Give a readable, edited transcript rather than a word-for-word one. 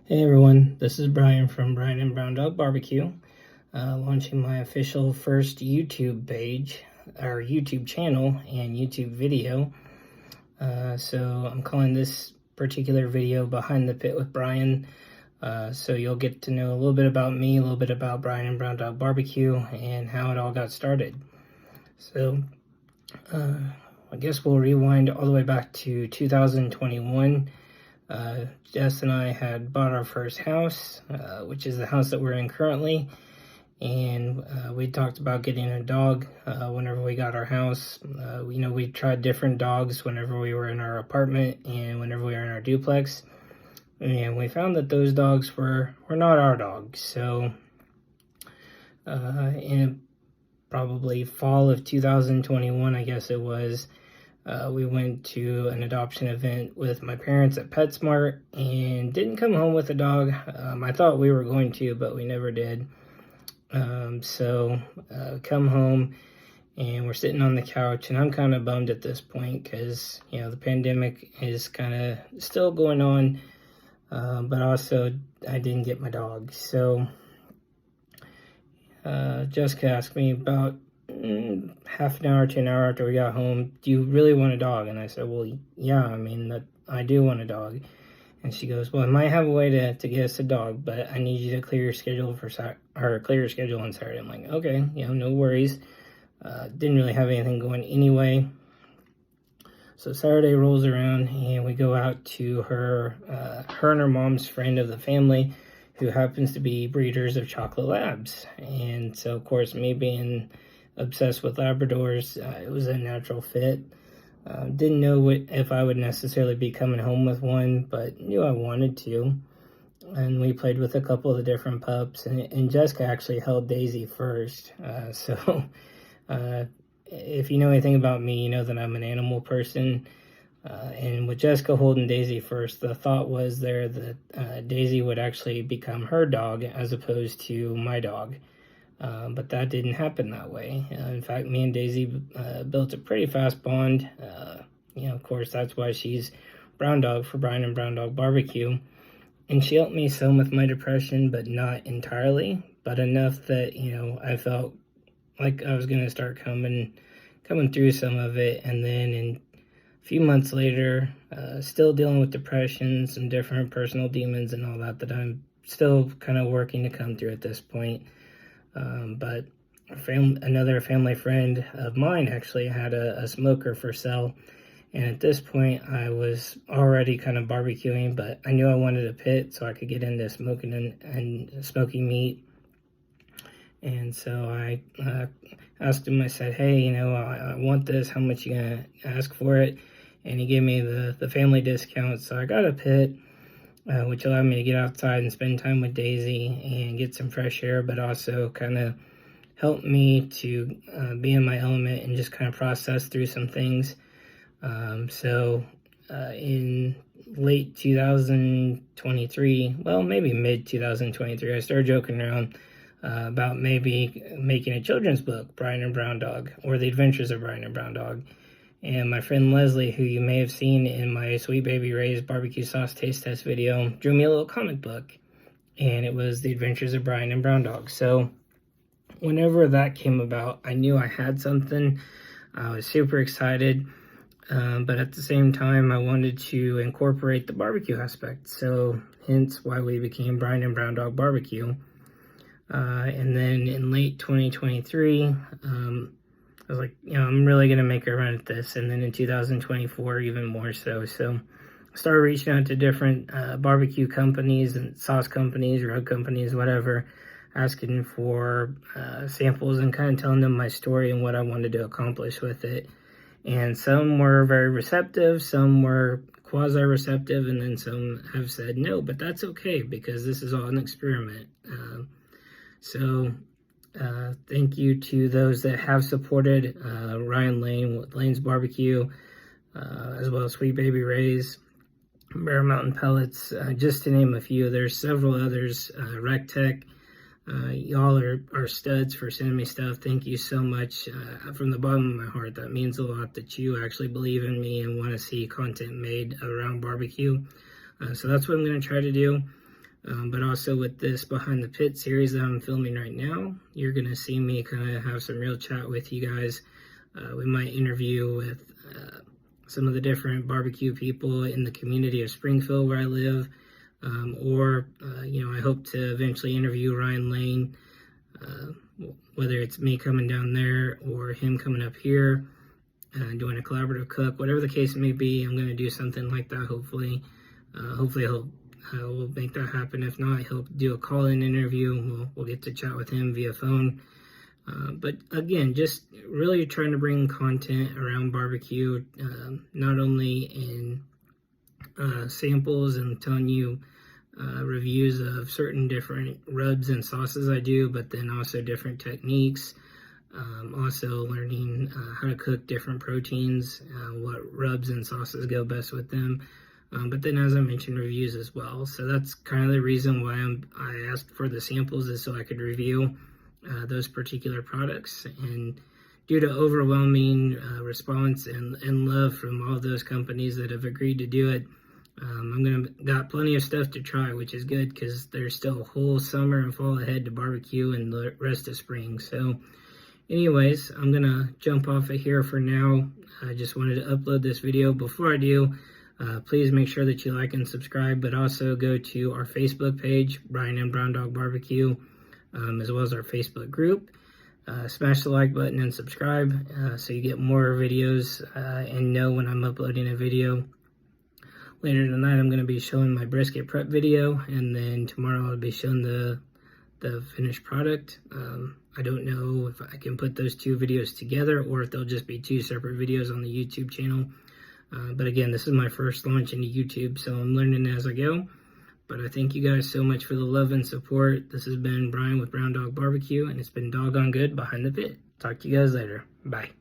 Hey everyone, this is Bryan from Bryan and Brown Dog Barbecue, launching my official first YouTube page, or YouTube channel and YouTube video. So I'm calling this particular video Behind the Pit with Bryan. So you'll get to know a little bit about me, a little bit about Bryan and Brown Dog Barbecue, and how it all got started. So I guess we'll rewind all the way back to 2021. Jess and I had bought our first house, which is the house that we're in currently, and we talked about getting a dog whenever we got our house. We tried different dogs whenever we were in our apartment and whenever we were in our duplex, and we found that those dogs were not our dogs. So in probably fall of 2021, I guess it was, we went to an adoption event with my parents at PetSmart and didn't come home with a dog. I thought we were going to, but we never did. So come home and we're sitting on the couch, and I'm kind of bummed at this point because, the pandemic is kind of still going on, but also I didn't get my dog. So Jessica asked me about half an hour to an hour after we got home, do you really want a dog? And I said, well, yeah, I do want a dog. And she goes, well, I might have a way to get us a dog, but I need you to clear your schedule clear your schedule on Saturday. I'm like, okay, no worries. Didn't really have anything going anyway. So Saturday rolls around and we go out to her and her mom's friend of the family, who happens to be breeders of chocolate labs. And so, of course, me being obsessed with Labradors, it was a natural fit. Didn't know if I would necessarily be coming home with one, but knew I wanted to. And we played with a couple of the different pups, and Jessica actually held Daisy first. So if you know anything about me, you know that I'm an animal person. And with Jessica holding Daisy first, the thought was there that Daisy would actually become her dog as opposed to my dog. But that didn't happen that way. In fact, me and Daisy built a pretty fast bond. Of course, that's why she's Brown Dog for Bryan and Brown Dog Barbecue. And she helped me some with my depression, but not entirely, but enough that, I felt like I was going to start coming through some of it. And then in a few months later, still dealing with depression, some different personal demons and all that I'm still kind of working to come through at this point. But another family friend of mine actually had a smoker for sale, and at this point I was already kind of barbecuing, but I knew I wanted a pit so I could get into smoking and smoking meat. And so I asked him, I said, hey, I want this, how much you gonna ask for it? And he gave me the family discount, so I got a pit, which allowed me to get outside and spend time with Daisy and get some fresh air, but also kind of helped me to be in my element and just kind of process through some things. So in late 2023, well, maybe mid 2023, I started joking around about maybe making a children's book, Bryan and Brown Dog, or The Adventures of Bryan and Brown Dog. And my friend Leslie, who you may have seen in my Sweet Baby Ray's barbecue sauce taste test video, drew me a little comic book, and it was The Adventures of Bryan and Brown Dog. So whenever that came about, I knew I had something. I was super excited, but at the same time, I wanted to incorporate the barbecue aspect. So hence why we became Bryan and Brown Dog Barbecue. And then in late 2023, I was like, I'm really going to make a run at this. And then in 2024, even more so. So I started reaching out to different barbecue companies and sauce companies, rub companies, whatever, asking for samples and kind of telling them my story and what I wanted to accomplish with it. And some were very receptive, some were quasi-receptive, and then some have said no, but that's okay because this is all an experiment. So thank you to those that have supported Ryan Lane with Lane's Barbecue, as well as Sweet Baby Ray's, Bear Mountain Pellets, just to name a few. There's several others, Rec Tech. Y'all are studs for sending me stuff. Thank you so much from the bottom of my heart. That means a lot that you actually believe in me and want to see content made around barbecue. So that's what I'm going to try to do. But also with this Behind the Pit series that I'm filming right now, you're going to see me kind of have some real chat with you guys. We might interview with some of the different barbecue people in the community of Springfield where I live, or I hope to eventually interview Ryan Lane, whether it's me coming down there or him coming up here and doing a collaborative cook, whatever the case may be. I'm going to do something like that. Hopefully we'll make that happen. If not, he'll do a call-in interview. We'll get to chat with him via phone. But again, just really trying to bring content around barbecue, not only in samples and telling you reviews of certain different rubs and sauces I do, but then also different techniques. Also learning how to cook different proteins, what rubs and sauces go best with them. But then, as I mentioned, reviews as well. So that's kind of the reason why I asked for the samples, is so I could review those particular products. And due to overwhelming response and love from all those companies that have agreed to do it, got plenty of stuff to try, which is good because there's still a whole summer and fall ahead to barbecue and the rest of spring. So anyways, I'm gonna jump off of here for now. I just wanted to upload this video. Before I do, please make sure that you like and subscribe, but also go to our Facebook page, Bryan and Brown Dog Barbecue, as well as our Facebook group. Smash the like button and subscribe so you get more videos and know when I'm uploading a video. Later tonight, I'm going to be showing my brisket prep video, and then tomorrow I'll be showing the finished product. I don't know if I can put those two videos together or if they'll just be two separate videos on the YouTube channel. But again, this is my first launch into YouTube, so I'm learning as I go. But I thank you guys so much for the love and support. This has been Bryan with Brown Dog Barbecue, and it's been doggone good behind the pit. Talk to you guys later. Bye.